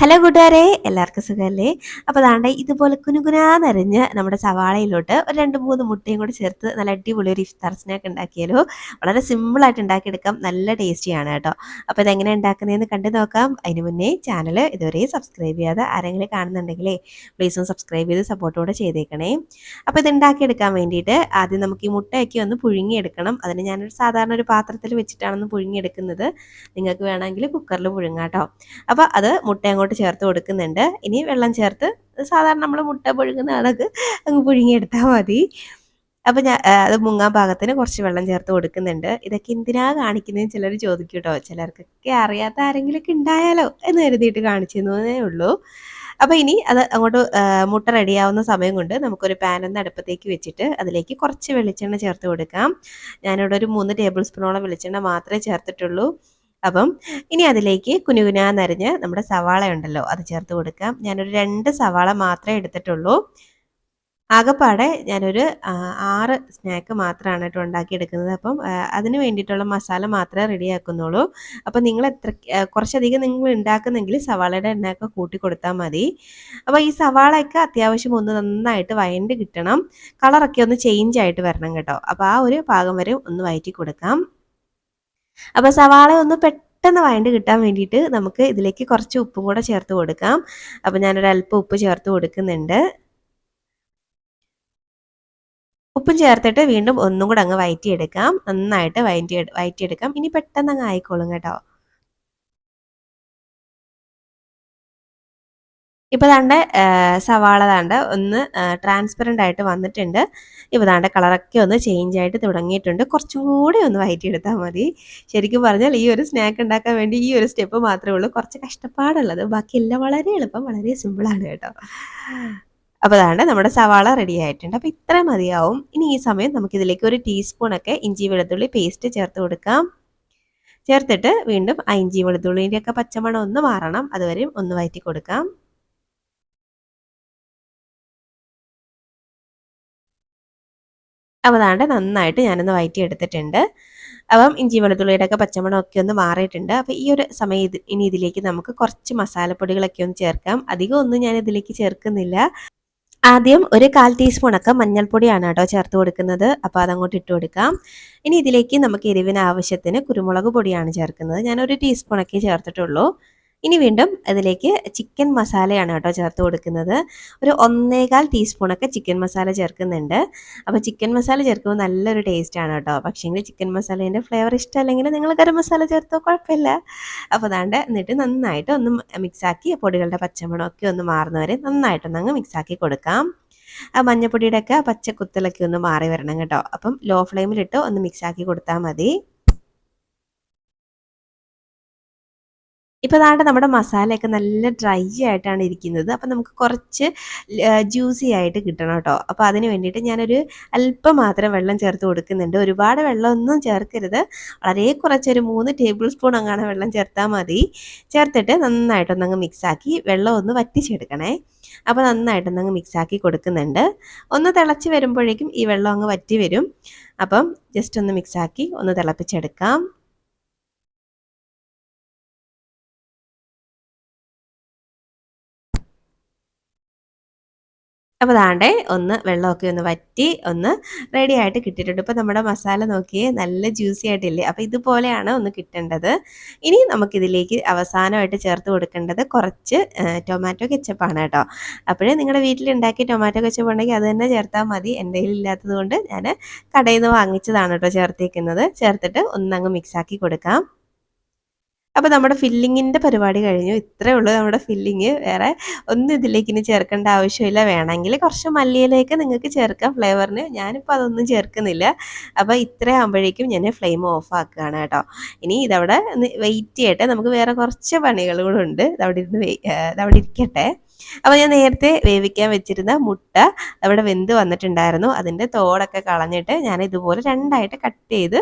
Hello കൂട്ടുകാരെ, എല്ലാവർക്കും സുഖമല്ലേ? അപ്പോൾ ദാണ്ടെ ഇതുപോലെ കുനുകുനാന്നരിഞ്ഞ് നമ്മുടെ സവാളയിലോട്ട് ഒരു 2-3 മുട്ടയും കൂടി ചേർത്ത് നല്ല അടിപൊളി ഒരു ഇഫ്താർ സ്നാക്ക് ഉണ്ടാക്കിയാലോ. വളരെ സിമ്പിളായിട്ട് ഉണ്ടാക്കിയെടുക്കാം, നല്ല ടേസ്റ്റിയാണ് കേട്ടോ. അപ്പോൾ ഇതെങ്ങനെ ഉണ്ടാക്കുന്നതെന്ന് കണ്ടു നോക്കാം. അതിന് മുന്നേ ചാനൽ ഇതുവരെ സബ്സ്ക്രൈബ് ചെയ്യാതെ ആരെങ്കിലും കാണുന്നുണ്ടെങ്കിലേ പ്ലീസ് ഒന്ന് സബ്സ്ക്രൈബ് ചെയ്ത് സപ്പോർട്ടോടെ ചെയ്തേക്കണേ. അപ്പോൾ ഇത് ഉണ്ടാക്കിയെടുക്കാൻ വേണ്ടിയിട്ട് ആദ്യം നമുക്ക് ഈ മുട്ടയൊക്കെ ഒന്ന് പുഴുങ്ങിയെടുക്കണം. അതിന് ഞാനൊരു സാധാരണ ഒരു പാത്രത്തിൽ വെച്ചിട്ടാണ് പുഴുങ്ങിയെടുക്കുന്നത്. നിങ്ങൾക്ക് വേണമെങ്കിൽ കുക്കറിൽ പുഴുങ്ങാം കേട്ടോ. അപ്പോൾ അത് മുട്ട അങ്ങോട്ട് ചേർത്ത് കൊടുക്കുന്നുണ്ട്. ഇനി വെള്ളം ചേർത്ത് സാധാരണ നമ്മൾ മുട്ട പുഴുങ്ങുന്ന കണക്ക് അങ്ങ് പുഴുങ്ങിയെടുത്താൽ മതി. അപ്പോൾ ഞാൻ അത് മുങ്ങാൻ പാകത്തിന് കുറച്ച് വെള്ളം ചേർത്ത് കൊടുക്കുന്നുണ്ട്. ഇതൊക്കെ എന്തിനാ കാണിക്കുന്നതെന്ന് ചിലർ ചോദിക്കും കേട്ടോ. ചിലർക്കൊക്കെ അറിയാത്ത ആരെങ്കിലുമൊക്കെ ഉണ്ടായാലോ എന്ന് കരുതിയിട്ട് കാണിച്ചു തന്നേ ഉള്ളൂ. അപ്പോൾ ഇനി അത് അങ്ങോട്ട് മുട്ട റെഡിയാവുന്ന സമയം കൊണ്ട് നമുക്കൊരു പാൻ ഒന്ന് അടുപ്പത്തേക്ക് വെച്ചിട്ട് അതിലേക്ക് കുറച്ച് വെളിച്ചെണ്ണ ചേർത്ത് കൊടുക്കാം. ഞാനിവിടെ ഒരു 3 ടേബിൾ സ്പൂണോളം വെളിച്ചെണ്ണ മാത്രമേ ചേർത്തിട്ടുള്ളൂ. അപ്പം ഇനി അതിലേക്ക് കുനുകുനാന്നരിഞ്ഞ് നമ്മുടെ സവാള ഉണ്ടല്ലോ അത് ചേർത്ത് കൊടുക്കാം. ഞാനൊരു 2 സവാള മാത്രമേ എടുത്തിട്ടുള്ളൂ. ആകെപ്പാടെ ഞാനൊരു 6 സ്നാക്ക് മാത്രമാണ് കേട്ടോ ഉണ്ടാക്കിയെടുക്കുന്നത്. അപ്പം അതിന് വേണ്ടിയിട്ടുള്ള മസാല മാത്രമേ റെഡിയാക്കുന്നുള്ളൂ. അപ്പം നിങ്ങൾ കുറച്ചധികം നിങ്ങൾ ഉണ്ടാക്കുന്നെങ്കിൽ സവാളയുടെ എണ്ണയൊക്കെ കൂട്ടി കൊടുത്താൽ മതി. അപ്പോൾ ഈ സവാളയൊക്കെ അത്യാവശ്യം ഒന്ന് നന്നായിട്ട് വഴണ്ട് കിട്ടണം. കളറൊക്കെ ഒന്ന് ചേഞ്ച് ആയിട്ട് വരണം കേട്ടോ. അപ്പോൾ ആ ഒരു പാകം വരെ ഒന്ന് വഴറ്റി കൊടുക്കാം. അപ്പോൾ സവാള ഒന്ന് പെട്ടെന്ന് വഴണ്ട് കിട്ടാൻ വേണ്ടിയിട്ട് നമുക്ക് ഇതിലേക്ക് കുറച്ച് ഉപ്പും കൂടെ ചേർത്ത് കൊടുക്കാം. അപ്പോൾ ഞാനൊരു അല്പം ഉപ്പ് ചേർത്ത് കൊടുക്കുന്നുണ്ട്. ഉപ്പും ചേർത്തിട്ട് വീണ്ടും ഒന്നും കൂടെ അങ്ങ് വഴറ്റിയെടുക്കാം. നന്നായിട്ട് വഴറ്റിയെടുക്കാം. ഇനി പെട്ടെന്ന് അങ്ങ് ആയിക്കോളും കേട്ടോ. ഇപ്പോൾ ദാണ്ടെ സവാള ദാണ്ടെ ഒന്ന് ട്രാൻസ്പെറൻ്റ് ആയിട്ട് വന്നിട്ടുണ്ട്. ഇപ്പോൾ ദാണ്ടെ കളറൊക്കെ ഒന്ന് ചേഞ്ച് ആയിട്ട് തുടങ്ങിയിട്ടുണ്ട്. കുറച്ചും കൂടി ഒന്ന് വഴറ്റിയെടുത്താൽ മതി. ശരിക്കും പറഞ്ഞാൽ ഈ ഒരു സ്നാക്ക് ഉണ്ടാക്കാൻ വേണ്ടി ഈ ഒരു സ്റ്റെപ്പ് മാത്രമേ ഉള്ളൂ കുറച്ച് കഷ്ടപ്പാടുള്ളത്. ബാക്കിയെല്ലാം വളരെ എളുപ്പം, വളരെ സിമ്പിളാണ് കേട്ടോ. അപ്പോൾ ദാണ്ടെ നമ്മുടെ സവാള റെഡി ആയിട്ടുണ്ട്. അപ്പോൾ ഇത്ര മതിയാവും. ഇനി ഈ സമയം നമുക്കിതിലേക്ക് ഒരു ടീസ്പൂണൊക്കെ ഇഞ്ചി വെളുത്തുള്ളി പേസ്റ്റ് ചേർത്ത് കൊടുക്കാം. ചേർത്തിട്ട് വീണ്ടും ആ ഇഞ്ചി വെളുത്തുള്ളിൻ്റെയൊക്കെ പച്ചമണം ഒന്ന് മാറണം. അതുവരെയും ഒന്ന് വഴറ്റി കൊടുക്കാം. അപ്പോൾ ദാണ്ടെ നന്നായിട്ട് ഞാനൊന്ന് വഴറ്റിയെടുത്തിട്ടുണ്ട്. അപ്പം ഇഞ്ചി വെളുത്തുള്ളിയുടെയൊക്കെ പച്ചമണമൊക്കെ ഒന്ന് മാറിയിട്ടുണ്ട്. അപ്പോൾ ഈ ഒരു സമയം ഇനി ഇതിലേക്ക് നമുക്ക് കുറച്ച് മസാലപ്പൊടികളൊക്കെ ഒന്ന് ചേർക്കാം. അധികം ഒന്നും ഞാൻ ഇതിലേക്ക് ചേർക്കുന്നില്ല. ആദ്യം ഒരു 1/4 ടീസ്പൂണൊക്കെ മഞ്ഞൾപ്പൊടിയാണ് കേട്ടോ ചേർത്ത് കൊടുക്കുന്നത്. അപ്പോൾ അതങ്ങോട്ട് ഇട്ട് കൊടുക്കാം. ഇനി ഇതിലേക്ക് നമുക്ക് എരിവിന് ആവശ്യത്തിന് കുരുമുളക് പൊടിയാണ് ചേർക്കുന്നത്. ഞാനൊരു ടീസ്പൂണൊക്കെ ചേർത്തിട്ടുള്ളൂ. ഇനി വീണ്ടും അതിലേക്ക് ചിക്കൻ മസാലയാണ് കേട്ടോ ചേർത്ത് കൊടുക്കുന്നത്. ഒരു 1/4 ടീസ്പൂണൊക്കെ ചിക്കൻ മസാല ചേർക്കുന്നുണ്ട്. അപ്പോൾ ചിക്കൻ മസാല ചേർക്കുമ്പോൾ നല്ലൊരു ടേസ്റ്റാണ് കേട്ടോ. പക്ഷേങ്കിൽ ചിക്കൻ മസാലേൻ്റെ ഫ്ലേവർ ഇഷ്ടമല്ലെങ്കിൽ നിങ്ങൾ ഗരം മസാല ചേർത്തോ, കുഴപ്പമില്ല. അപ്പോൾ ദാണ്ടെ എന്നിട്ട് നന്നായിട്ട് ഒന്ന് മിക്സാക്കി പൊടികളുടെ പച്ചമണമൊക്കെ ഒന്ന് മാറുന്നവരെ നന്നായിട്ടൊന്നങ്ങ് മിക്സാക്കി കൊടുക്കാം. ആ മഞ്ഞപ്പൊടിയുടെയൊക്കെ പച്ചക്കുത്തലൊക്കെ ഒന്ന് മാറി വരണം കേട്ടോ. അപ്പം ലോ ഫ്ലെയിമിലിട്ട് ഒന്ന് മിക്സാക്കി കൊടുത്താൽ മതി. ഇപ്പോൾ ദാണ്ടെ നമ്മുടെ മസാലയൊക്കെ നല്ല ഡ്രൈ ആയിട്ടാണ് ഇരിക്കുന്നത്. അപ്പോൾ നമുക്ക് കുറച്ച് ജ്യൂസി ആയിട്ട് കിട്ടണം കേട്ടോ. അപ്പോൾ അതിന് വേണ്ടിയിട്ട് ഞാനൊരു അല്പം മാത്രം വെള്ളം ചേർത്ത് കൊടുക്കുന്നുണ്ട്. ഒരുപാട് വെള്ളമൊന്നും ചേർക്കരുത്. വളരെ കുറച്ചൊരു 3 ടേബിൾ സ്പൂൺ അങ്ങാണ് വെള്ളം ചേർത്താൽ മതി. ചേർത്തിട്ട് നന്നായിട്ടൊന്നങ്ങ് മിക്സാക്കി വെള്ളം ഒന്ന് വറ്റിച്ചെടുക്കണേ. അപ്പോൾ നന്നായിട്ടൊന്നങ്ങ് മിക്സാക്കി കൊടുക്കുന്നുണ്ട്. ഒന്ന് തിളച്ച് വരുമ്പോഴേക്കും ഈ വെള്ളം അങ്ങ് വറ്റി വരും. അപ്പം ജസ്റ്റ് ഒന്ന് മിക്സാക്കി ഒന്ന് തിളപ്പിച്ചെടുക്കാം. അപ്പോൾ ദാണ്ടെ ഒന്ന് വെള്ളമൊക്കെ ഒന്ന് വറ്റി ഒന്ന് റെഡി ആയിട്ട് കിട്ടിയിട്ടുണ്ട്. ഇപ്പോൾ നമ്മുടെ മസാല നോക്കിയേ നല്ല ജ്യൂസി ആയിട്ടില്ലേ? അപ്പോൾ ഇതുപോലെയാണ് ഒന്ന് കിട്ടേണ്ടത്. ഇനി നമുക്കിതിലേക്ക് അവസാനമായിട്ട് ചേർത്ത് കൊടുക്കേണ്ടത് കുറച്ച് ടൊമാറ്റോ കെച്ചപ്പാണ് കേട്ടോ. അപ്പോഴേ നിങ്ങളുടെ വീട്ടിലുണ്ടാക്കിയ ടൊമാറ്റോ കെച്ചപ്പ് ഉണ്ടെങ്കിൽ അത് തന്നെ ചേർത്താൽ മതി. എൻ്റെ കയ്യിലില്ലാത്തത് കൊണ്ട് ഞാൻ കടയിൽ നിന്ന് വാങ്ങിച്ചതാണ് കേട്ടോ ചേർത്തേക്കുന്നത്. ചേർത്തിട്ട് ഒന്നങ്ങ് മിക്സാക്കി കൊടുക്കാം. അപ്പോൾ നമ്മുടെ ഫില്ലിങ്ങിൻ്റെ പരിപാടി കഴിഞ്ഞു. ഇത്രയേ ഉള്ളൂ നമ്മുടെ ഫില്ലിങ്. വേറെ ഒന്നും ഇതിലേക്ക് ഇനി ചേർക്കേണ്ട ആവശ്യമില്ല. വേണമെങ്കിൽ കുറച്ച് മല്ലിയിലേക്ക് നിങ്ങൾക്ക് ചേർക്കാം ഫ്ലേവറിന്. ഞാനിപ്പോൾ അതൊന്നും ചേർക്കുന്നില്ല. അപ്പോൾ ഇത്രയാകുമ്പോഴേക്കും ഞാൻ ഫ്ലെയിം ഓഫ് ആക്കുകയാണ് കേട്ടോ. ഇനി ഇതവിടെ ഒന്ന് വെയിറ്റ് ചെയ്യട്ടെ. നമുക്ക് വേറെ കുറച്ച് പണികളും ഉണ്ട്. ഇതവിടെ ഇരിക്കട്ടെ. അപ്പോൾ ഞാൻ നേരത്തെ വേവിക്കാൻ വെച്ചിരുന്ന മുട്ട അവിടെ വെന്ത് വന്നിട്ടുണ്ടായിരുന്നു. അതിൻ്റെ തോടൊക്കെ കളഞ്ഞിട്ട് ഞാൻ ഇതുപോലെ രണ്ടായിട്ട് കട്ട് ചെയ്ത്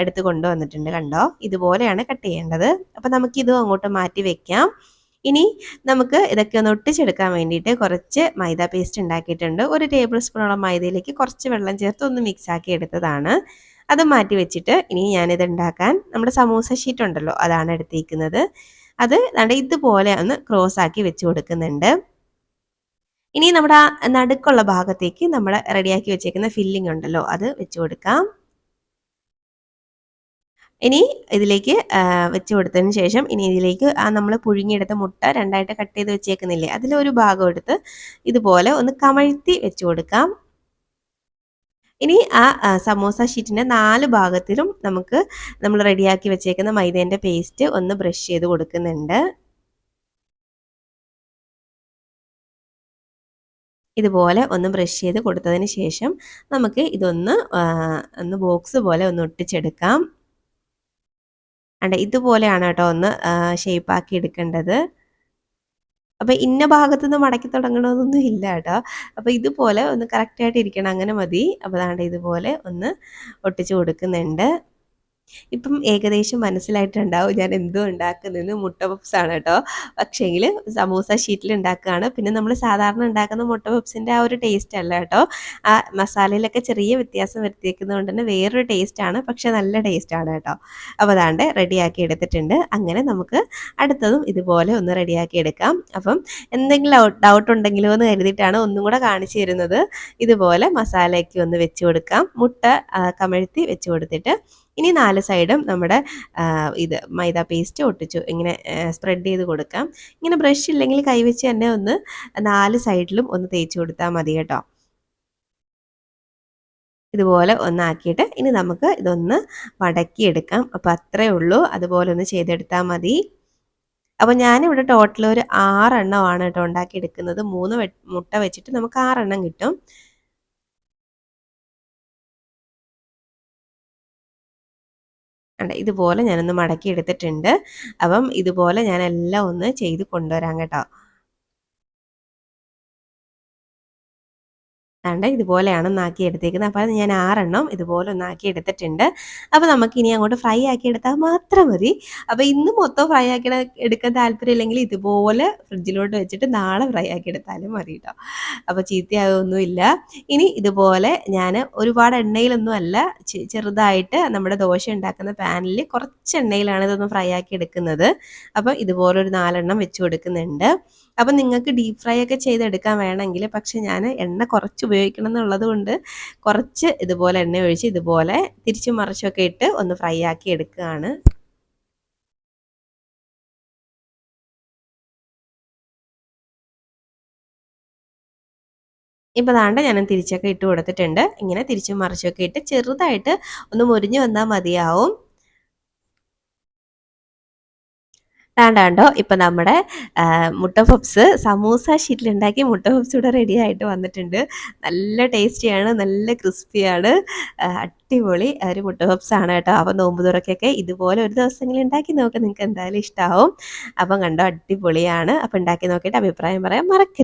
എടുത്ത് കൊണ്ടുവന്നിട്ടുണ്ട്. കണ്ടോ, ഇതുപോലെയാണ് കട്ട് ചെയ്യേണ്ടത്. അപ്പോൾ നമുക്കിതും അങ്ങോട്ട് മാറ്റി വെക്കാം. ഇനി നമുക്ക് ഇതൊക്കെ ഒന്ന് ഒട്ടിച്ചെടുക്കാൻ വേണ്ടിയിട്ട് കുറച്ച് മൈദ പേസ്റ്റ് ഉണ്ടാക്കിയിട്ടുണ്ട്. 1 ടേബിൾ സ്പൂണോളം മൈദയിലേക്ക് കുറച്ച് വെള്ളം ചേർത്ത് ഒന്ന് മിക്സാക്കി എടുത്തതാണ്. അത് മാറ്റി വെച്ചിട്ട് ഇനി ഞാനിത് ഉണ്ടാക്കാൻ നമ്മുടെ സമൂസ ഷീറ്റ് ഉണ്ടല്ലോ അതാണ് എടുത്തിരിക്കുന്നത്. അത് ദാണ്ടെ ഇതുപോലെ ഒന്ന് ക്രോസ് ആക്കി വെച്ച് കൊടുക്കുന്നുണ്ട്. ഇനി നമ്മുടെ ആ നടുക്കുള്ള ഭാഗത്തേക്ക് നമ്മൾ റെഡിയാക്കി വെച്ചേക്കുന്ന ഫില്ലിംഗ് ഉണ്ടല്ലോ അത് വെച്ച് കൊടുക്കാം. ഇനി ഇതിലേക്ക് വെച്ച് കൊടുത്തതിന് ശേഷം ഇനി ഇതിലേക്ക് നമ്മൾ പുഴുങ്ങിയെടുത്ത മുട്ട രണ്ടായിട്ട് കട്ട് ചെയ്ത് വെച്ചേക്കുന്നില്ലേ, അതിലൊരു ഭാഗം എടുത്ത് ഇതുപോലെ ഒന്ന് കമഴ്ത്തി വെച്ച് കൊടുക്കാം. ഇനി സമോസ ഷീറ്റിൻ്റെ 4 ഭാഗത്തിലും നമ്മൾ റെഡിയാക്കി വെച്ചേക്കുന്ന മൈദേൻ്റെ പേസ്റ്റ് ഒന്ന് ബ്രഷ് ചെയ്ത് കൊടുക്കുന്നുണ്ട്. ഇതുപോലെ ഒന്ന് ബ്രഷ് ചെയ്ത് കൊടുത്തതിന് ശേഷം നമുക്ക് ഇതൊന്ന് ഒന്ന് ബോക്സ് പോലെ ഒന്ന് ഒട്ടിച്ചെടുക്കാം. ഇതുപോലെയാണ് കേട്ടോ ഒന്ന് ഷേപ്പാക്കി എടുക്കേണ്ടത്. അപ്പോൾ ഇന്ന ഭാഗത്തുനിന്ന് മടക്കി തുടങ്ങണമെന്നൊന്നും ഇല്ല കേട്ടോ. അപ്പോൾ ഇതുപോലെ ഒന്ന് കറക്റ്റായിട്ട് ഇരിക്കണം, അങ്ങനെ മതി. അപ്പോൾ ദാണ്ടെ ഇതുപോലെ ഒന്ന് ഒട്ടിച്ച് കൊടുക്കുന്നുണ്ട്. ഇപ്പം ഏകദേശം മനസ്സിലായിട്ടുണ്ടാവും ഞാൻ എന്തോ ഉണ്ടാക്കുന്നതെന്ന്. മുട്ട പപ്സാണ് കേട്ടോ, പക്ഷേങ്കിൽ സമൂസ ഷീറ്റിൽ ഉണ്ടാക്കുകയാണ്. പിന്നെ നമ്മൾ സാധാരണ ഉണ്ടാക്കുന്ന മുട്ട പപ്സിൻ്റെ ആ ഒരു ടേസ്റ്റ് അല്ല കേട്ടോ. ആ മസാലയിലൊക്കെ ചെറിയ വ്യത്യാസം വരുത്തിയേക്കുന്നത് കൊണ്ട് തന്നെ വേറൊരു ടേസ്റ്റാണ്, പക്ഷെ നല്ല ടേസ്റ്റാണ് കേട്ടോ. അപ്പോൾ അതാണ്ട് റെഡിയാക്കി എടുത്തിട്ടുണ്ട്. അങ്ങനെ നമുക്ക് അടുത്തതും ഇതുപോലെ ഒന്ന് റെഡിയാക്കി എടുക്കാം. അപ്പം എന്തെങ്കിലും ഡൗട്ട് ഉണ്ടെങ്കിലോ എന്ന് കരുതിയിട്ടാണ് ഒന്നും കൂടെ കാണിച്ചു തരുന്നത്. ഇതുപോലെ മസാലയൊക്കെ ഒന്ന് വെച്ച് കൊടുക്കാം. മുട്ട കമഴ്ത്തി വെച്ച് കൊടുത്തിട്ട് ഇനി 4 സൈഡും നമ്മുടെ ഇത് മൈദ പേസ്റ്റ് ഒട്ടിച്ചു ഇങ്ങനെ സ്പ്രെഡ് ചെയ്ത് കൊടുക്കാം. ഇങ്ങനെ ബ്രഷ് ഇല്ലെങ്കിൽ കൈവച്ച് തന്നെ ഒന്ന് 4 സൈഡിലും ഒന്ന് തേച്ച് കൊടുത്താൽ മതി കേട്ടോ. ഇതുപോലെ ഒന്നാക്കിയിട്ട് ഇനി നമുക്ക് ഇതൊന്ന് മടക്കിയെടുക്കാം. അപ്പോൾ അത്രയേ ഉള്ളൂ, അതുപോലെ ഒന്ന് ചെയ്തെടുത്താൽ മതി. അപ്പോൾ ഞാനിവിടെ ടോട്ടൽ ഒരു 6 എണ്ണമാണ് കേട്ടോ ഉണ്ടാക്കിയെടുക്കുന്നത്. 3 മുട്ട വെച്ചിട്ട് നമുക്ക് 6 എണ്ണം കിട്ടും. ഇതുപോലെ ഞാനൊന്ന് മടക്കി എടുത്തിട്ടുണ്ട്. അപ്പം ഇതുപോലെ ഞാനെല്ലാം ഒന്ന് ചെയ്ത് കൊണ്ടുവരാം കേട്ടോ. ഇതുപോലെയാണ് ഒന്നാക്കി എടുത്തേക്കുന്നത്. അപ്പോൾ അത് ഞാൻ 6 എണ്ണം ഇതുപോലെ ഒന്നാക്കി എടുത്തിട്ടുണ്ട്. അപ്പോൾ നമുക്കിനി അങ്ങോട്ട് ഫ്രൈ ആക്കി എടുത്താൽ മാത്രം മതി. അപ്പോൾ ഇന്ന് മൊത്തം ഫ്രൈ ആക്കി എടുക്കാൻ താല്പര്യമില്ലെങ്കിൽ ഇതുപോലെ ഫ്രിഡ്ജിലോട്ട് വെച്ചിട്ട് നാളെ ഫ്രൈ ആക്കി എടുത്താലും മതി കേട്ടോ. അപ്പോൾ ചീത്തയാകൊന്നുമില്ല. ഇനി ഇതുപോലെ ഞാൻ ഒരുപാട് എണ്ണയിലൊന്നും അല്ല, ചെറുതായിട്ട് നമ്മുടെ ദോശ ഉണ്ടാക്കുന്ന പാനിൽ കുറച്ച് എണ്ണയിലാണ് ഇതൊന്ന് ഫ്രൈ ആക്കി എടുക്കുന്നത്. അപ്പോൾ ഇതുപോലെ ഒരു 4 എണ്ണം വെച്ച് കൊടുക്കുന്നുണ്ട്. അപ്പം നിങ്ങൾക്ക് ഡീപ്പ് ഫ്രൈ ഒക്കെ ചെയ്തെടുക്കാൻ വേണമെങ്കിൽ, പക്ഷെ ഞാൻ എണ്ണ കുറച്ച് ഉപയോഗിക്കണം എന്നുള്ളത് കൊണ്ട് കുറച്ച് ഇതുപോലെ എണ്ണ ഒഴിച്ച് ഇതുപോലെ തിരിച്ചും മറിച്ചൊക്കെ ഇട്ട് ഒന്ന് ഫ്രൈ ആക്കി എടുക്കുകയാണ്. ഇപ്പോൾ ദാണ്ട ഞാൻ തിരിച്ചൊക്കെ ഇട്ട് കൊടുത്തിട്ടുണ്ട്. ഇങ്ങനെ തിരിച്ചും മറിച്ചൊക്കെ ഇട്ട് ചെറുതായിട്ട് ഒന്ന് മുരിഞ്ഞ് വന്നാൽ മതിയാവും. കണ്ടോ ഇപ്പം നമ്മുടെ മുട്ട പപ്സ് സമൂസ ഷീറ്റിലുണ്ടാക്കി മുട്ട പപ്സ് ഇവിടെ റെഡി ആയിട്ട് വന്നിട്ടുണ്ട്. നല്ല ടേസ്റ്റിയാണ്, നല്ല ക്രിസ്പിയാണ്, അടിപൊളി ഒരു മുട്ട പപ്സാണ് കേട്ടോ. അപ്പം നോമ്പ് തുറക്കൊക്കെ ഇതുപോലെ ഒരു ദിവസമെങ്കിലും ഉണ്ടാക്കി നോക്കാം, നിങ്ങൾക്ക് എന്തായാലും ഇഷ്ടമാവും. അപ്പം കണ്ടോ അടിപൊളിയാണ്. അപ്പം ഉണ്ടാക്കി നോക്കിയിട്ട് അഭിപ്രായം പറയാൻ മറക്കരുത്.